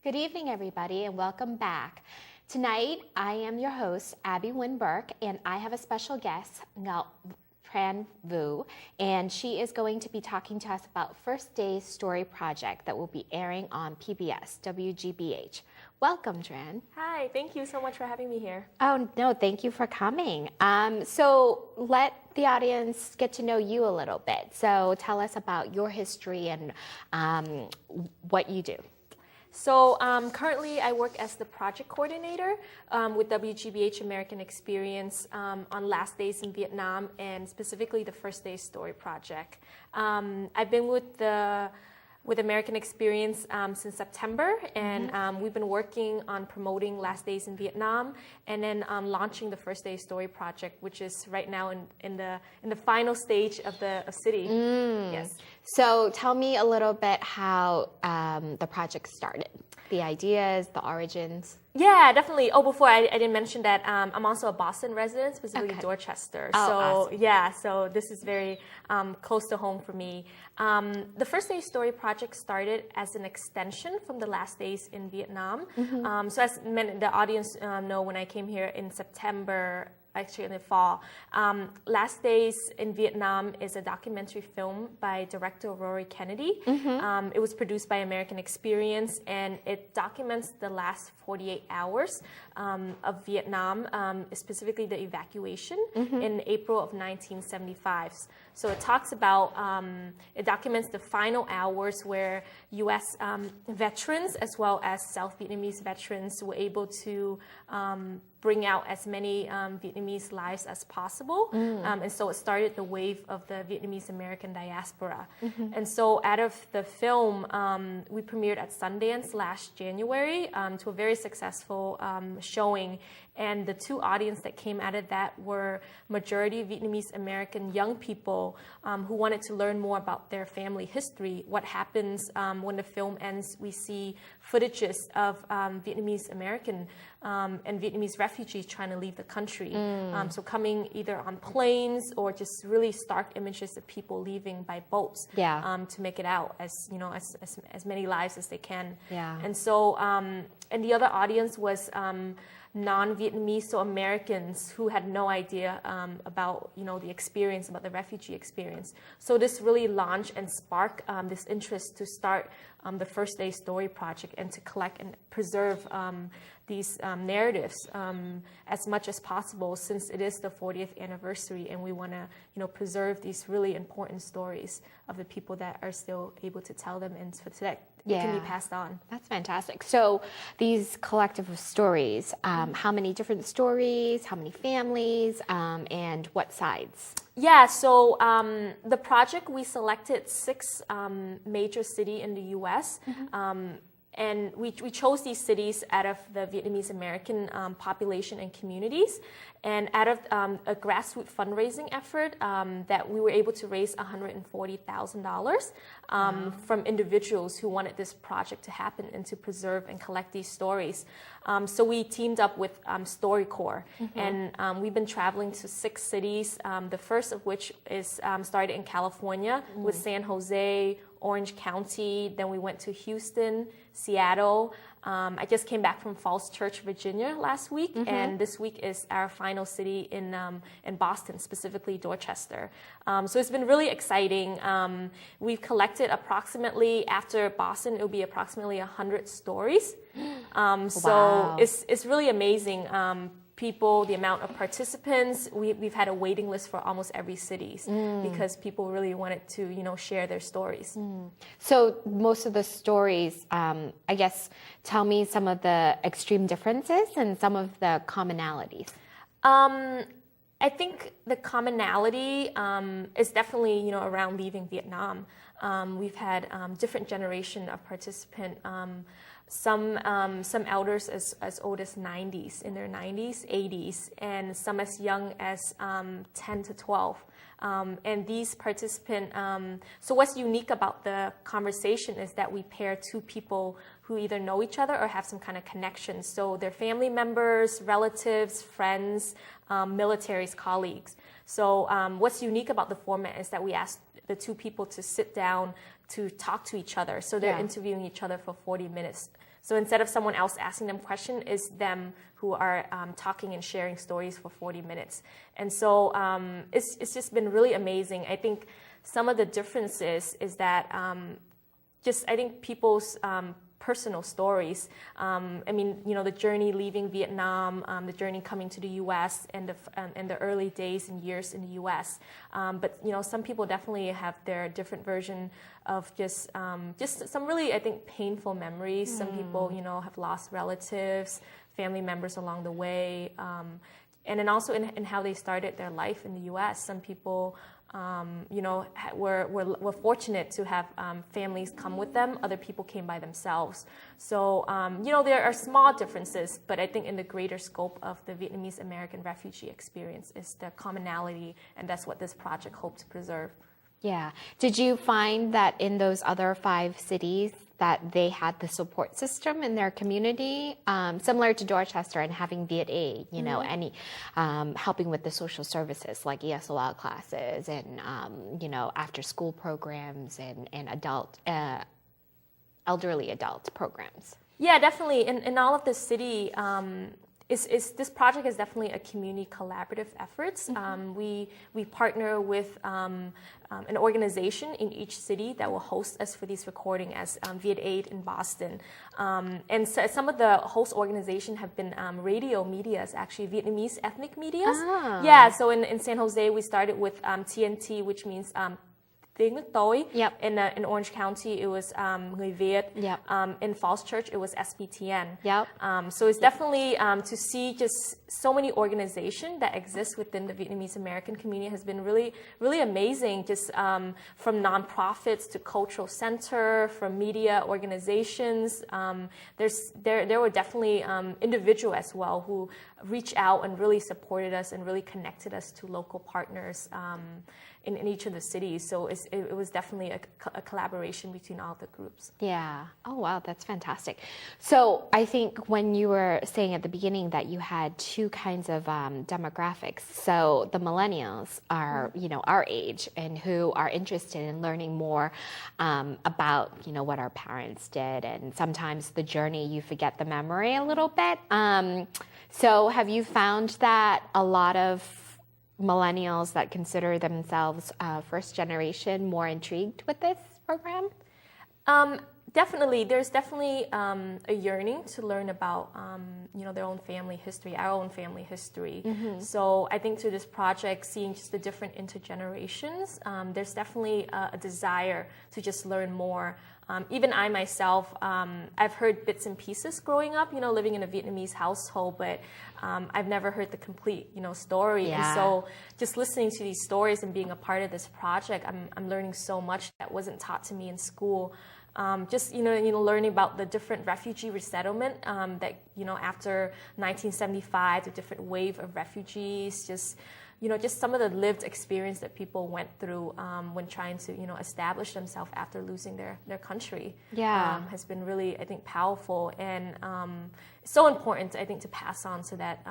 Good evening, everybody, and welcome back. Tonight, I am your host, Abby Nguyen Burke, and I have a special guest, Tran Vu, and she is going to be talking to us about First Day's Story Project that will be airing on PBS, WGBH. Welcome, Tran. Hi, thank you so much for having me here. Oh, no, thank you for coming. So let the audience get to know you a little bit. So tell us about your history and what you do. So currently I work as the project coordinator with WGBH American Experience on Last Days in Vietnam and specifically the First Day Story Project. I've been with American Experience since September, and we've been working on promoting Last Days in Vietnam and then launching the First Day Story Project, which is right now in the final stage of the city. Yes. So tell me a little bit how the project started, the ideas, the origins. Yeah, definitely. Oh, before I didn't mention that I'm also a Boston resident, specifically Dorchester. Oh, so awesome. yeah, so this is very close to home for me. The First Day Story Project started as an extension from the Last Days in Vietnam. So as the audience know, when I came here in September, actually in the fall, Last Days in Vietnam is a documentary film by director Rory Kennedy. It was produced by American Experience, and it documents the last 48 hours of Vietnam, specifically the evacuation in April of 1975. So it talks about, it documents the final hours where U.S. Veterans as well as South Vietnamese veterans were able to bring out as many Vietnamese lives as possible. And so it started the wave of the Vietnamese American diaspora. And so out of the film, we premiered at Sundance last January to a very successful showing. And the two audience that came out of that were majority Vietnamese American young people who wanted to learn more about their family history. What happens when the film ends, we see footages of Vietnamese American and Vietnamese refugees trying to leave the country. So coming either on planes or just really stark images of people leaving by boats to make it out as many lives as they can. And so, and the other audience was non-Vietnamese, so Americans who had no idea about the experience, about the refugee experience. So this really launched and sparked this interest to start the First Day Story Project and to collect and preserve these narratives as much as possible, since it is the 40th anniversary and we want to preserve these really important stories of the people that are still able to tell them, and so that it can be passed on. That's fantastic. So these collective of stories, how many different stories, how many families, and what sides? Yeah, so the project, we selected 6 major cities in the U.S., and we chose these cities out of the Vietnamese American population and communities, and out of a grassroots fundraising effort that we were able to raise $140,000 from individuals who wanted this project to happen and to preserve and collect these stories. So we teamed up with StoryCorps, and we've been traveling to 6 cities, the first of which is started in California with San Jose, Orange County, then we went to Houston, Seattle. I just came back from Falls Church, Virginia last week, and this week is our final city in Boston, specifically Dorchester. So it's been really exciting. We've collected approximately, after Boston, it'll be approximately 100 stories. So it's really amazing. People, the amount of participants, we've had a waiting list for almost every city because people really wanted to, share their stories. So most of the stories, I guess, tell me some of the extreme differences and some of the commonalities. I think the commonality is definitely, around leaving Vietnam. We've had different generation of participant. Some elders as old as 90s, in their 90s, 80s, and some as young as 10 to 12. And these participants, so what's unique about the conversation is that we pair 2 people who either know each other or have some kind of connection. So they're family members, relatives, friends, militaries, colleagues. So what's unique about the format is that we ask the two people to sit down to talk to each other. So they're interviewing each other for 40 minutes. So instead of someone else asking them questions, it's them who are talking and sharing stories for 40 minutes. And so it's just been really amazing. I think some of the differences is that I think people's personal stories. I mean, the journey leaving Vietnam, the journey coming to the U.S. and the early days and years in the U.S. But some people definitely have their different version of just some really, I think, painful memories. Some people, have lost relatives, family members along the way, and then also in how they started their life in the U.S. Some people, we're fortunate to have families come with them. Other people came by themselves. So, there are small differences, but I think in the greater scope of the Vietnamese American refugee experience is the commonality, and that's what this project hopes to preserve. Yeah. Did you find that in those other 5 cities that they had the support system in their community, similar to Dorchester and having VATV, any helping with the social services like ESOL classes and, after school programs and elderly adult programs? Yeah, definitely. In all of the city, this project is definitely a community collaborative efforts. We partner with an organization in each city that will host us for these recordings, as VATV in Boston. And so some of the host organizations have been radio medias, actually Vietnamese ethnic medias. Yeah, so in San Jose, we started with TNT, which means tiếng nước tối. In Orange County, it was Người Việt. In Falls Church, it was SPTN. So it's definitely to see just so many organizations that exist within the Vietnamese American community has been really, really amazing. Just from nonprofits to cultural center, from media organizations. There were definitely individuals as well who reached out and really supported us and really connected us to local partners in each of the cities. So it was definitely a collaboration between all the groups. Yeah. Oh, wow. That's fantastic. So I think when you were saying at the beginning that you had 2 kinds of demographics. So the millennials are, our age and who are interested in learning more about, what our parents did. And sometimes the journey, you forget the memory a little bit. So have you found that a lot of millennials that consider themselves first generation more intrigued with this program? Definitely. There's definitely a yearning to learn about, their own family history, our own family history. So I think through this project, seeing just the different intergenerations, there's definitely a desire to just learn more. Even I myself, I've heard bits and pieces growing up, living in a Vietnamese household, but I've never heard the complete, story. And so just listening to these stories and being a part of this project, I'm learning so much that wasn't taught to me in school. Just learning about the different refugee resettlement that after 1975, the different wave of refugees, just some of the lived experience that people went through when trying to establish themselves after losing their country. Has been really, I think, powerful and so important, I think, to pass on so that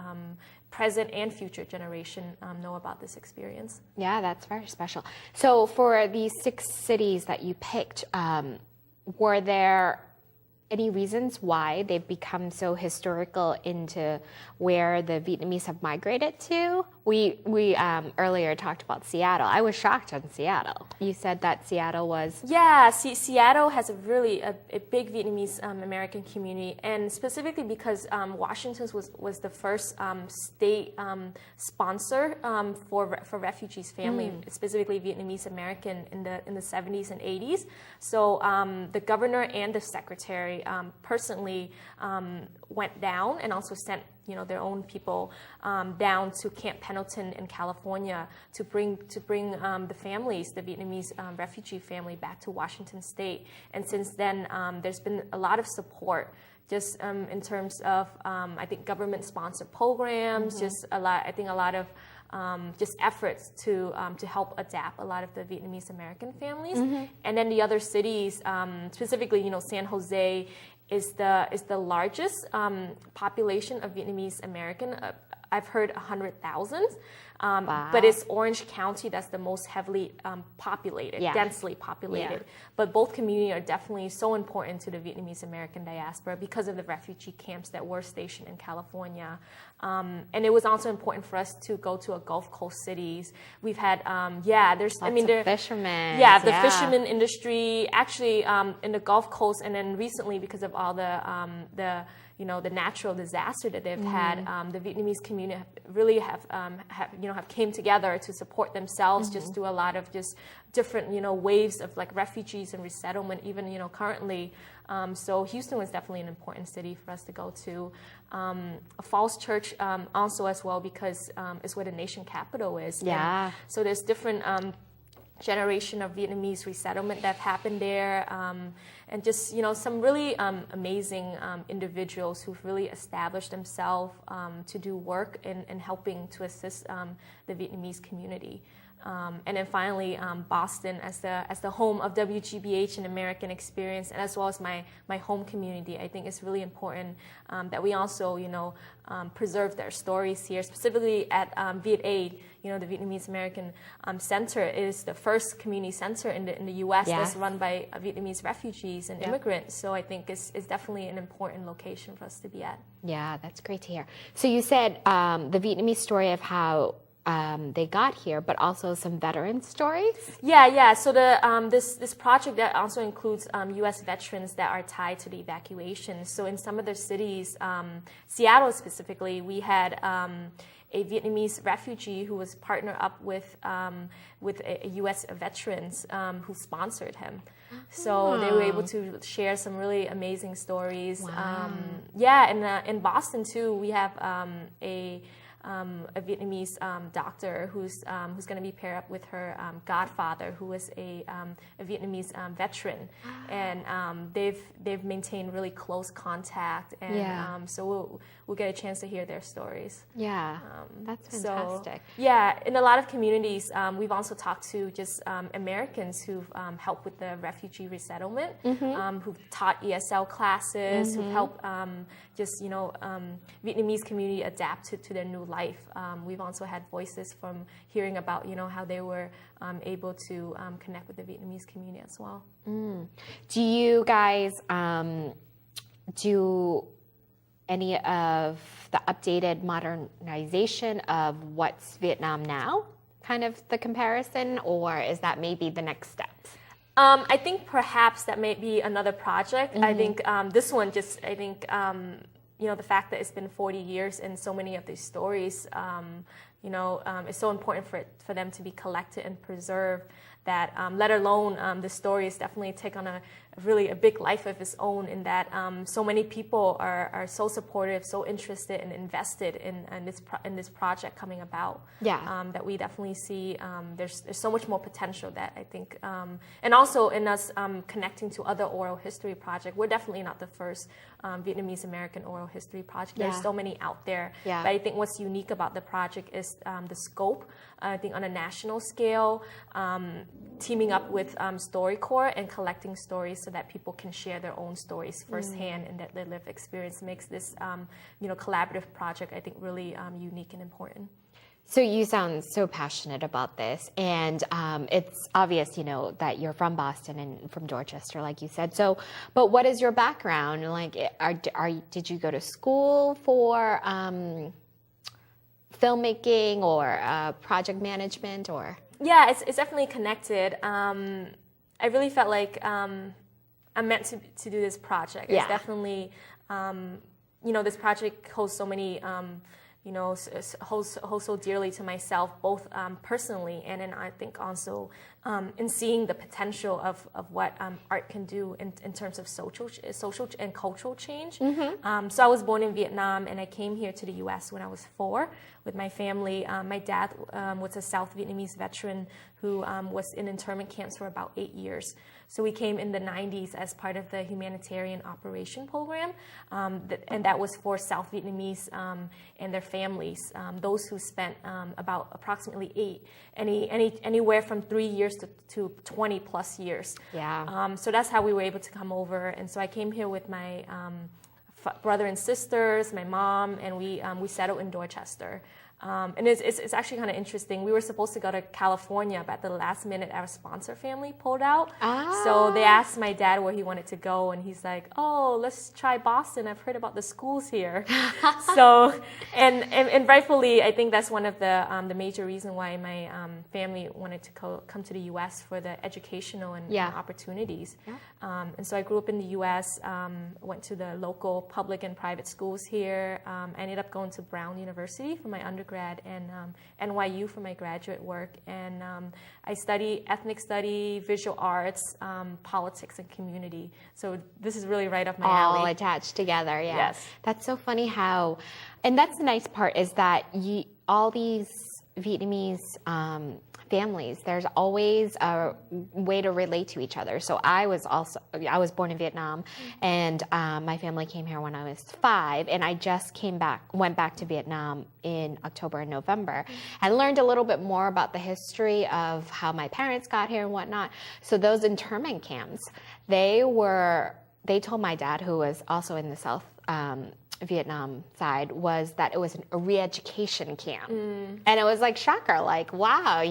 present and future generation know about this experience. Yeah, that's very special. So for these 6 cities that you picked, were there any reasons why they've become so historical into where the Vietnamese have migrated to? We earlier talked about Seattle. I was shocked on Seattle. You said that Seattle was... Yeah, Seattle has a really a big Vietnamese American community, and specifically because Washington was the first state sponsor for refugees' family, specifically Vietnamese American in the 70s and 80s. So the governor and the secretary personally went down and also sent their own people down to Camp Pendleton in California to bring the families, the Vietnamese refugee family, back to Washington State. And since then, there's been a lot of support, just in terms of I think government-sponsored programs, just a lot of just efforts to help adapt a lot of the Vietnamese American families. And then the other cities, specifically San Jose, is the largest population of Vietnamese American I've heard 100,000. Wow. But it's Orange County that's the most heavily populated, Yeah. densely populated. Yeah. But both communities are definitely so important to the Vietnamese American diaspora because of the refugee camps that were stationed in California. And it was also important for us to go to a Gulf Coast cities. We've had, there's, Lots of fishermen. Yeah, the fishermen industry, actually in the Gulf Coast, and then recently because of all the natural disaster that they've had, the Vietnamese community really have came together to support themselves just through a lot of just different, waves of like refugees and resettlement, even, currently. So Houston was definitely an important city for us to go to. Falls Church also as well because it's where the nation capital is. Yeah. And so there's different generation of Vietnamese resettlement that happened there, and just some really amazing individuals who've really established themselves to do work in helping to assist the Vietnamese community. And then finally, Boston as the home of WGBH and American Experience, and as well as my home community. I think it's really important that we also, preserve their stories here. Specifically at VATV, the Vietnamese American Center is the first community center in the U.S. that's run by Vietnamese refugees and immigrants. So I think it's definitely an important location for us to be at. Yeah, that's great to hear. So you said the Vietnamese story of how they got here, but also some veteran stories. Yeah. So this project that also includes U.S. veterans that are tied to the evacuation. So in some of the cities, Seattle specifically, we had a Vietnamese refugee who was partnered up with a U.S. veterans who sponsored him. So they were able to share some really amazing stories. Wow. And in Boston too, we have a Vietnamese doctor who's going to be paired up with her godfather, who is a Vietnamese veteran, and they've maintained really close contact, and so we'll get a chance to hear their stories. Yeah, that's fantastic. So, in a lot of communities, we've also talked to just Americans who've helped with the refugee resettlement, who've taught ESL classes, who've helped Vietnamese community adapt to their new life. We've also had voices from hearing about how they were able to connect with the Vietnamese community as well. Do you guys do any of the updated modernization of what's Vietnam now? Kind of the comparison, or is that maybe the next steps? I think perhaps that may be another project. I think this one the fact that it's been 40 years and so many of these stories, it's so important for them to be collected and preserved that, let alone the stories definitely take on a big life of its own in that so many people are so supportive, so interested and invested in this project coming about. That we definitely see there's so much more potential that I think, and also in us connecting to other oral history projects. We're definitely not the first Vietnamese American oral history project. There's so many out there. But I think what's unique about the project is the scope. I think on a national scale, teaming up with StoryCorps and collecting stories so that people can share their own stories firsthand and that their lived experience makes this collaborative project, I think, really unique and important. So you sound so passionate about this, and it's obvious, that you're from Boston and from Dorchester, like you said. So, but what is your background? Like, did you go to school for filmmaking or project management, or? Yeah, it's definitely connected. I really felt like I'm meant to do this project. It's definitely, this project holds so many, holds so dearly to myself, both personally and then I think also in seeing the potential of what art can do in terms of social and cultural change. So I was born in Vietnam and I came here to the U.S. when I was 4 with my family. My dad was a South Vietnamese veteran who was in internment camps for about 8 years. So we came in the 90s as part of the humanitarian operation program, and that was for South Vietnamese and their families, those who spent about approximately anywhere from 3 years to 20 plus years. Yeah. So that's how we were able to come over, and so I came here with my brother and sisters, my mom, and we settled in Dorchester. And it's actually kind of interesting. We were supposed to go to California, but at the last minute, our sponsor family pulled out. So they asked my dad where he wanted to go, and he's like, "Oh, let's try Boston. I've heard about the schools here." So, and rightfully, I think that's one of the major reason why my family wanted to come to the U.S. for the educational and opportunities. Yeah. And so I grew up in the U.S. Went to the local public and private schools here. I ended up going to Brown University for my undergrad and NYU for my graduate work. And I study ethnic study, visual arts, politics, and community. So this is really right up my alley. All attached together, yeah. Yes. That's so funny how, and that's the nice part is that all these Vietnamese families, there's always a way to relate to each other. So I was born in Vietnam, and my family came here when I was 5, and I just went back to Vietnam in October and November, and learned a little bit more about the history of how my parents got here and whatnot. So those internment camps, they told my dad, who was also in the South Vietnam side, was that it was a re-education camp. And it was like shocker, like, wow,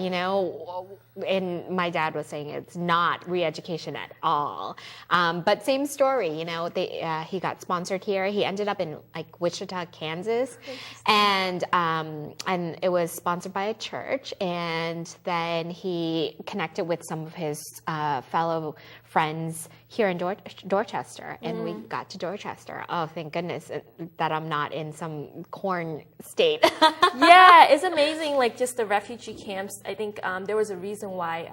and my dad was saying it's not re-education at all. But same story, he got sponsored here. He ended up in like Wichita, Kansas, and it was sponsored by a church. And then he connected with some of his fellow friends here in Dorchester, and we got to Dorchester. Oh, thank goodness that I'm not in some corn state. Yeah, it's amazing, like just the refugee camps. I think there was a reason why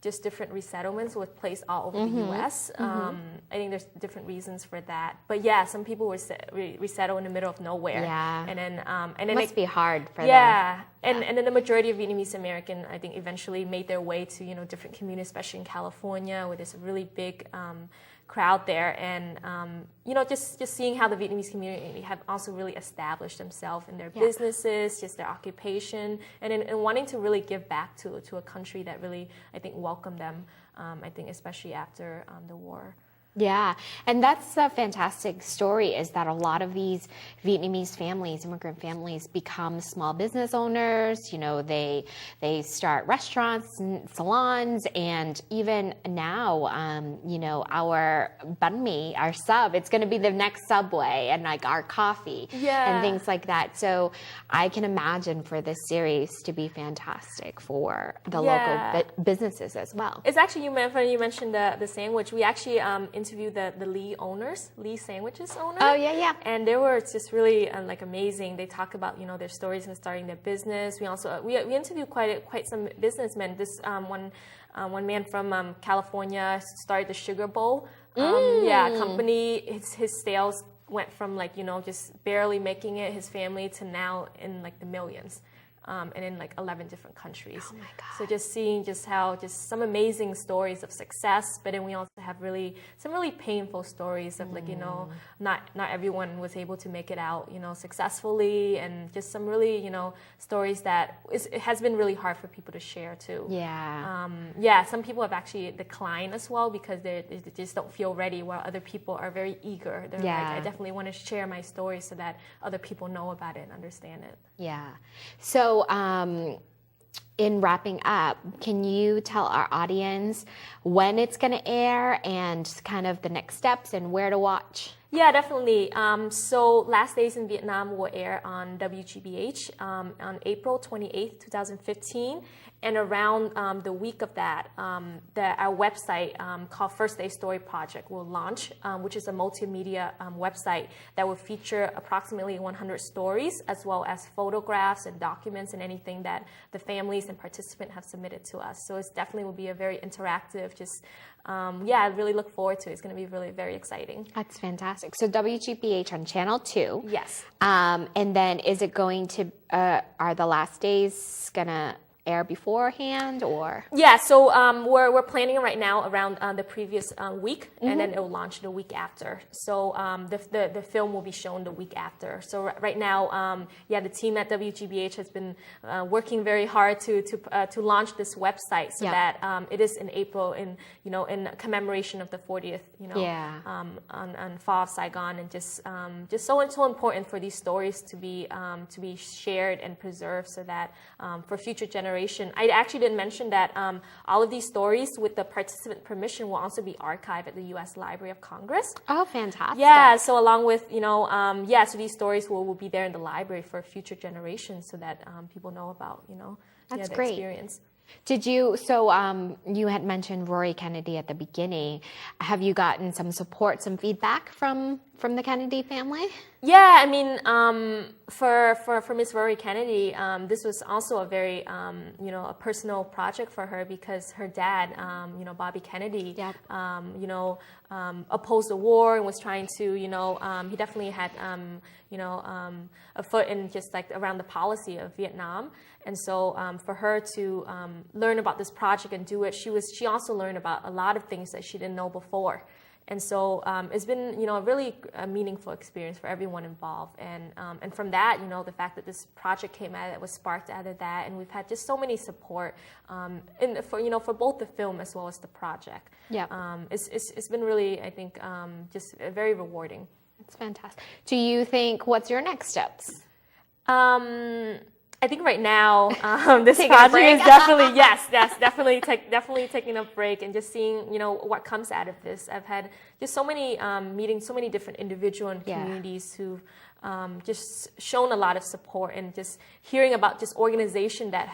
just different resettlements were placed all over the U.S. I think there's different reasons for that. But yeah, some people were resettled in the middle of nowhere. Yeah. And then it must be hard for them. Yeah. And then the majority of Vietnamese American, I think, eventually made their way to different communities, especially in California, where there's a really big crowd there, and just seeing how the Vietnamese community have also really established themselves in their businesses, just their occupation, and wanting to really give back to a country that really, I think, welcomed them. I think especially after the war. Yeah, and that's a fantastic story, is that a lot of these Vietnamese families, immigrant families, become small business owners. They start restaurants and salons, and even now, our banh mi, our sub, it's going to be the next Subway, and like our coffee and things like that. So I can imagine for this series to be fantastic for the local businesses as well. It's actually, you mentioned the sandwich. We actually interviewed the Lee Sandwiches owner. Oh yeah. And they were just really amazing. They talk about their stories in starting their business. We also we interviewed quite some businessmen. This one man from California started the Sugar Bowl company. His sales went from just barely making it, his family, to now in the millions. And in 11 different countries. Oh my God. So just seeing how some amazing stories of success, but then we also have some really painful stories of not everyone was able to make it out successfully, and just some really stories that it has been really hard for people to share too. Yeah. Some people have actually declined as well because they just don't feel ready, while other people are very eager. They're I definitely want to share my story so that other people know about it and understand it. Yeah. So in wrapping up, can you tell our audience when it's going to air and kind of the next steps and where to watch? Yeah, definitely. So Last Days in Vietnam will air on WGBH on April 28th, 2015. And around the week of that, our website called First Day Story Project will launch, which is a multimedia website that will feature approximately 100 stories, as well as photographs and documents and anything that the families and participants have submitted to us. So it definitely will be a very interactive, I really look forward to it. It's going to be really very exciting. That's fantastic. So WGBH on Channel 2. Yes. And then is it going to, are the Last Days going to air beforehand, or? Yeah, so we're planning right now around the previous week, and then it will launch the week after. So the film will be shown the week after. So right now, the team at WGBH has been working very hard to launch this website so that it is in April, in commemoration of the 40th, on Fall of Saigon, and just so important for these stories to be shared and preserved, so that for future generations. I actually didn't mention that all of these stories, with the participant permission, will also be archived at the U.S. Library of Congress. Oh, fantastic! Yeah, so along with so these stories will be there in the library for future generations, so that people know about That's the great. experience. Did you, you had mentioned Rory Kennedy at the beginning. Have you gotten some support, some feedback from the Kennedy family? Yeah, I mean, for Miss Rory Kennedy, this was also a very, a personal project for her, because her dad, Bobby Kennedy, opposed the war and was trying to, he definitely had, a foot in just like around the policy of Vietnam. And so for her to learn about this project and do it, she also learned about a lot of things that she didn't know before. And so it's been, a really meaningful experience for everyone involved. And from that, the fact that this project came out, it was sparked out of that. And we've had just so many support for both the film as well as the project. Yeah. It's been really, I think, just very rewarding. It's fantastic. Do you think, what's your next steps? I think right now this Taking a project break? is definitely definitely taking a break and just seeing what comes out of this. I've had just so many meetings, so many different individuals and communities who've just shown a lot of support, and just hearing about just organization that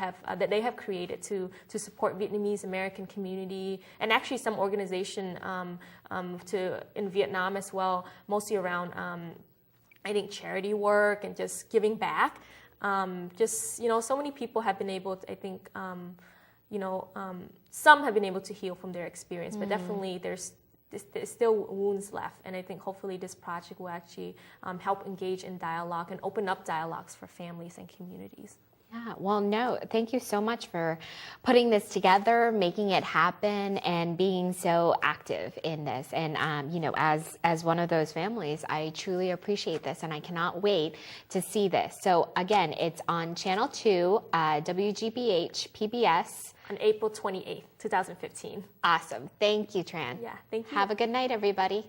they have created to support Vietnamese American community, and actually some organization in Vietnam as well, mostly around I think charity work and just giving back. So many people have been able to, I think, some have been able to heal from their experience, but definitely there's still wounds left. And I think hopefully this project will actually help engage in dialogue and open up dialogues for families and communities. Yeah, well, no, thank you so much for putting this together, making it happen, and being so active in this. And, as one of those families, I truly appreciate this, and I cannot wait to see this. So, again, it's on Channel 2, WGBH PBS. On April 28th, 2015. Awesome. Thank you, Tran. Yeah, thank you. Have a good night, everybody.